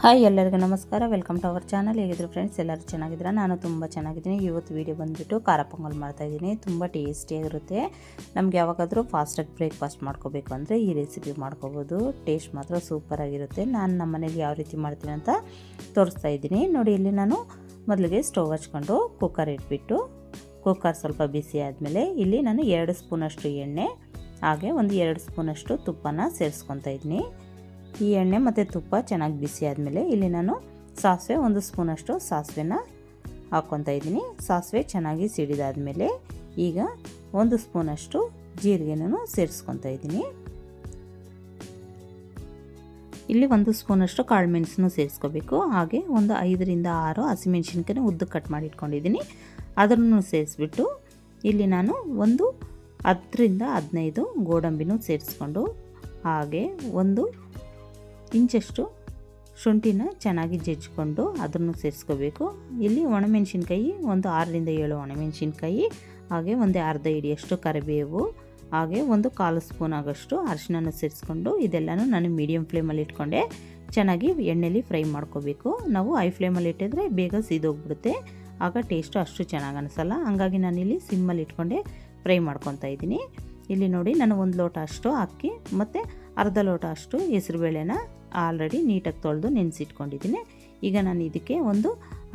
Hi ಎಲ್ಲರಿಗೂ ನಮಸ್ಕಾರ. Welcome to our channel. ಹೇಗಿದ್ರು ಫ್ರೆಂಡ್ಸ್, ಎಲ್ಲರೂ ಚೆನ್ನಾಗಿದ್ದೀರಾ? ನಾನು ತುಂಬ ಚೆನ್ನಾಗಿದ್ದೀನಿ. ಇವತ್ತು ವೀಡಿಯೋ ಬಂದುಬಿಟ್ಟು ಖಾರ ಪೊಂಗಲ್ ಮಾಡ್ತಾಯಿದ್ದೀನಿ. ತುಂಬ ಟೇಸ್ಟಿಯಾಗಿರುತ್ತೆ. ನಮ್ಗೆ ಯಾವಾಗಾದರೂ ಫಾಸ್ಟಾಗಿ ಬ್ರೇಕ್ಫಾಸ್ಟ್ ಮಾಡ್ಕೋಬೇಕು ಅಂದರೆ ಈ ರೆಸಿಪಿ ಮಾಡ್ಕೋಬೋದು. ಟೇಸ್ಟ್ ಮಾತ್ರ ಸೂಪರಾಗಿರುತ್ತೆ. ನಾನು ನಮ್ಮ ಮನೇಲಿ ಯಾವ ರೀತಿ ಮಾಡ್ತೀನಿ ಅಂತ ತೋರಿಸ್ತಾ ಇದ್ದೀನಿ ನೋಡಿ. ಇಲ್ಲಿ ನಾನು ಮೊದಲಿಗೆ ಸ್ಟವ್ ಹಚ್ಕೊಂಡು ಕುಕ್ಕರ್ ಇಟ್ಬಿಟ್ಟು ಕುಕ್ಕರ್ ಸ್ವಲ್ಪ ಬಿಸಿ ಆದಮೇಲೆ ಇಲ್ಲಿ ನಾನು 2 ಸ್ಪೂನಷ್ಟು ಎಣ್ಣೆ ಹಾಗೆ ಒಂದು 2 ಸ್ಪೂನಷ್ಟು ತುಪ್ಪನ ಸೇರಿಸ್ಕೊತಾ ಇದ್ದೀನಿ. ಈ ಎಣ್ಣೆ ಮತ್ತು ತುಪ್ಪ ಚೆನ್ನಾಗಿ ಬಿಸಿ ಆದಮೇಲೆ ಇಲ್ಲಿ ನಾನು ಸಾಸಿವೆ 1 ಸ್ಪೂನಷ್ಟು ಸಾಸಿವೆನ ಹಾಕ್ಕೊತಾ ಇದ್ದೀನಿ. ಸಾಸಿವೆ ಚೆನ್ನಾಗಿ ಸಿಡಿದಾದಮೇಲೆ ಈಗ 1 ಸ್ಪೂನಷ್ಟು ಜೀರಿಗೆನೂ ಸೇರಿಸ್ಕೊತಾ ಇದ್ದೀನಿ. ಇಲ್ಲಿ 1 ಸ್ಪೂನಷ್ಟು ಕಾಳು ಮೆಣಸನ್ನು ಸೇರಿಸ್ಕೋಬೇಕು. ಹಾಗೆ ಒಂದು 5 ರಿಂದ 6 ಹಸಿಮೆಣಸಿನ್ಕಾಯಿನ ಉದ್ದ ಕಟ್ ಮಾಡಿ ಇಟ್ಕೊಂಡಿದ್ದೀನಿ, ಅದನ್ನು ಸೇರಿಸ್ಬಿಟ್ಟು ಇಲ್ಲಿ ನಾನು ಒಂದು 10 ರಿಂದ 15 ಗೋಡಂಬಿನೂ ಸೇರಿಸ್ಕೊಂಡು ಹಾಗೆ 1 ಇಂಚಷ್ಟು ಶುಂಠಿನ ಚೆನ್ನಾಗಿ ಜಜ್ಜಿಕೊಂಡು ಅದನ್ನು ಸೇರಿಸ್ಕೋಬೇಕು. ಇಲ್ಲಿ ಒಣಮೆಣಸಿನ್ಕಾಯಿ ಒಂದು 6 ರಿಂದ 7 ಒಣಮೆಣಸಿನ್ಕಾಯಿ ಹಾಗೆ ಒಂದು ಅರ್ಧ ಹಿಡಿಯಷ್ಟು ಕರಿಬೇವು ಹಾಗೆ ಒಂದು 1/4 ಸ್ಪೂನ್ ಆಗೋಷ್ಟು ಅರಿಶಿನ ಸೇರಿಸ್ಕೊಂಡು ಇದೆಲ್ಲನೂ ನಾನು ಮೀಡಿಯಮ್ ಫ್ಲೇಮಲ್ಲಿ ಇಟ್ಕೊಂಡೆ ಚೆನ್ನಾಗಿ ಎಣ್ಣೆಲಿ ಫ್ರೈ ಮಾಡ್ಕೋಬೇಕು. ನಾವು ಹೈ ಫ್ಲೇಮಲ್ಲಿ ಇಟ್ಟಿದ್ರೆ ಬೇಗ ಸೀದೋಗ್ಬಿಡುತ್ತೆ, ಆಗ ಟೇಸ್ಟು ಅಷ್ಟು ಚೆನ್ನಾಗಿ ಅನಿಸಲ್ಲ. ಹಾಗಾಗಿ ನಾನಿಲ್ಲಿ ಸಿಮ್ಮಲ್ಲಿ ಇಟ್ಕೊಂಡೆ ಫ್ರೈ ಮಾಡ್ಕೊತಾ ಇದ್ದೀನಿ. ಇಲ್ಲಿ ನೋಡಿ, ನಾನು 1 ಲೋಟ ಅಷ್ಟು ಅಕ್ಕಿ ಮತ್ತು ಅರ್ಧ ಲೋಟ ಅಷ್ಟು ಹೆಸರುಬೇಳೆನ ಆಲ್ರೆಡಿ ನೀಟಾಗಿ ತೊಳೆದು ನೆನೆಸಿಟ್ಕೊಂಡಿದ್ದೀನಿ. ಈಗ ನಾನು ಇದಕ್ಕೆ ಒಂದು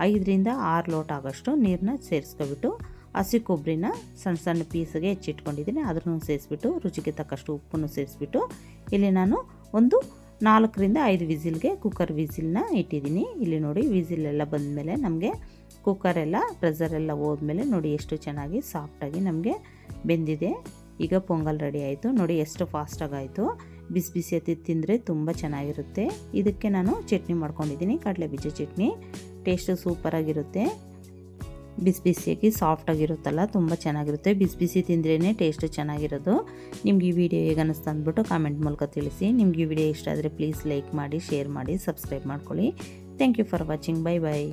5 ರಿಂದ 6 ಲೋಟ ಆಗೋಷ್ಟು ನೀರನ್ನ ಸೇರಿಸ್ಕೊಬಿಟ್ಟು ಹಸಿ ಕೊಬ್ಬರಿನ ಸಣ್ಣ ಸಣ್ಣ ಪೀಸ್ಗೆ ಹೆಚ್ಚಿಟ್ಕೊಂಡಿದ್ದೀನಿ, ಅದನ್ನು ಸೇರಿಸ್ಬಿಟ್ಟು ರುಚಿಗೆ ತಕ್ಕಷ್ಟು ಉಪ್ಪನ್ನು ಸೇರಿಸ್ಬಿಟ್ಟು ಇಲ್ಲಿ ನಾನು ಒಂದು 4 ರಿಂದ 5 ವಿಸಿಲ್ಗೆ ಕುಕ್ಕರ್ ವಿಸಿಲ್ನ ಇಟ್ಟಿದ್ದೀನಿ. ಇಲ್ಲಿ ನೋಡಿ, ವಿಸಿಲೆಲ್ಲ ಬಂದಮೇಲೆ ನಮಗೆ ಕುಕ್ಕರೆಲ್ಲ ಪ್ರೆಷರೆಲ್ಲ ಹೋದ್ಮೇಲೆ ನೋಡಿ ಎಷ್ಟು ಚೆನ್ನಾಗಿ ಸಾಫ್ಟಾಗಿ ನಮಗೆ ಬೆಂದಿದೆ. ಈಗ ಪೊಂಗಲ್ ರೆಡಿ ಆಯಿತು ನೋಡಿ, ಎಷ್ಟು ಫಾಸ್ಟಾಗಿ ಆಯಿತು. ಬಿಸಿ ಬಿಸಿ ಹತ್ತಿ ತಿಂದರೆ ತುಂಬ ಚೆನ್ನಾಗಿರುತ್ತೆ. ಇದಕ್ಕೆ ನಾನು ಚಟ್ನಿ ಮಾಡ್ಕೊಂಡಿದ್ದೀನಿ, ಕಡಲೆಬೀಜ ಚಟ್ನಿ. ಟೇಸ್ಟು ಸೂಪರಾಗಿರುತ್ತೆ. ಬಿಸಿ ಬಿಸಿಯಾಗಿ ಸಾಫ್ಟಾಗಿರುತ್ತಲ್ಲ, ತುಂಬ ಚೆನ್ನಾಗಿರುತ್ತೆ. ಬಿಸಿ ಬಿಸಿ ತಿಂದ್ರೇ ಟೇಸ್ಟು ಚೆನ್ನಾಗಿರೋದು. ನಿಮ್ಗೆ ಈ ವಿಡಿಯೋ ಹೇಗೆ ಅನ್ನಿಸ್ತು ಅಂದ್ಬಿಟ್ಟು ಕಾಮೆಂಟ್ ಮೂಲಕ ತಿಳಿಸಿ. ನಿಮ್ಗೆ ಈ ವಿಡಿಯೋ ಇಷ್ಟ ಆದರೆ ಪ್ಲೀಸ್ ಲೈಕ್ ಮಾಡಿ, ಶೇರ್ ಮಾಡಿ, ಸಬ್ಸ್ಕ್ರೈಬ್ ಮಾಡ್ಕೊಳ್ಳಿ. Thank you for watching. Bye by.